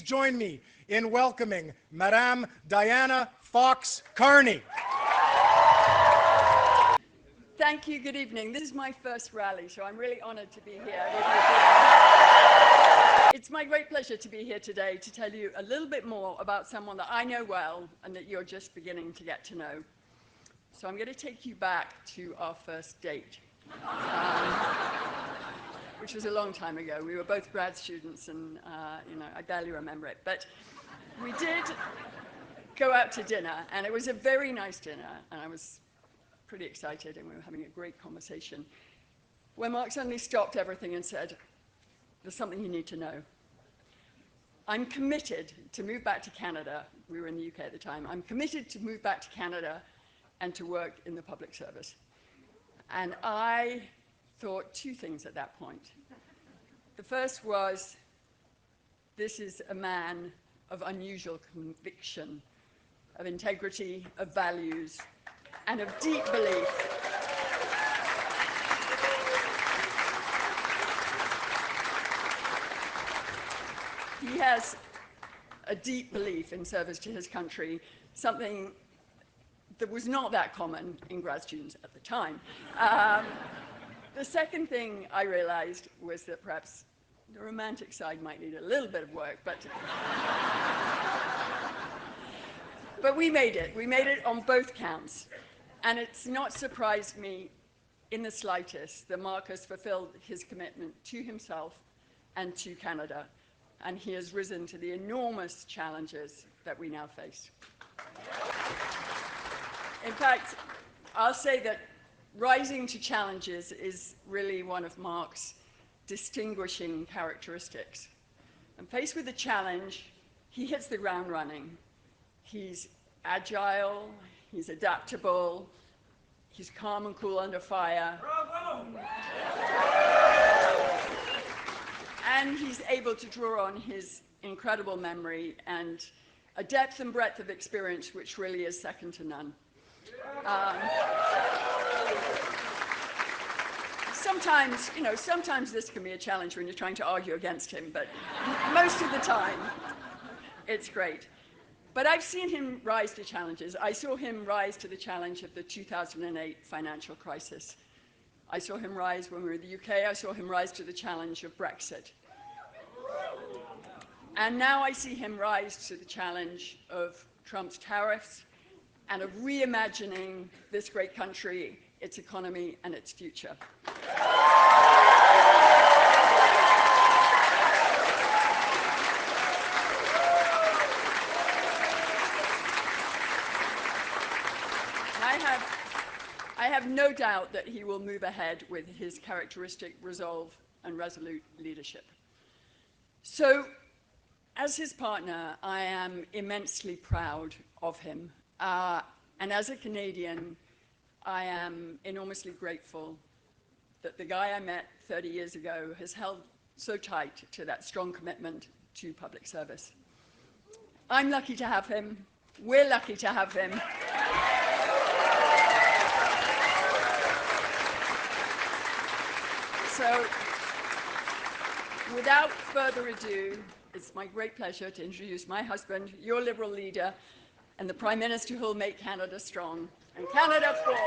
join me in welcoming Madame Diana Fox Carney. Thank you, good evening. This is my first rally, so I'm really honored to be here with you today. It's my great pleasure to be here today to tell you a little bit more about someone that I know well and that you're just beginning to get to know. So I'm going to take you back to our first date, which was a long time ago. We were both grad students and, I barely remember it. But we did go out to dinner, and it was a very nice dinner, and I was pretty excited, and we were having a great conversation, when Mark suddenly stopped everything and said, "There's something you need to know. I'm committed to move back to Canada." We were in the UK at the time. "I'm committed to move back to Canada and to work in the public service." And I thought two things at that point. The first was, this is a man of unusual conviction, of integrity, of values, and of deep belief. He has a deep belief in service to his country, something that was not that common in grad students at the time. The second thing I realized was that perhaps the romantic side might need a little bit of work, but we made it. We made it on both counts. And it's not surprised me in the slightest that Mark has fulfilled his commitment to himself and to Canada, and he has risen to the enormous challenges that we now face. In fact, I'll say that rising to challenges is really one of Mark's distinguishing characteristics. And faced with a challenge, he hits the ground running. He's agile, he's adaptable, he's calm and cool under fire. Bravo! And he's able to draw on his incredible memory and a depth and breadth of experience which really is second to none. Sometimes this can be a challenge when you're trying to argue against him, but most of the time, it's great. But I've seen him rise to challenges. I saw him rise to the challenge of the 2008 financial crisis. I saw him rise when we were in the UK. I saw him rise to the challenge of Brexit. And now I see him rise to the challenge of Trump's tariffs and of reimagining this great country, its economy, and its future. I have no doubt that he will move ahead with his characteristic resolve and resolute leadership. So, as his partner, I am immensely proud of him. And as a Canadian, I am enormously grateful that the guy I met 30 years ago has held so tight to that strong commitment to public service. I'm lucky to have him. We're lucky to have him. So, without further ado, it's my great pleasure to introduce my husband, your Liberal leader, and the Prime Minister who will make Canada strong, and Canada forth.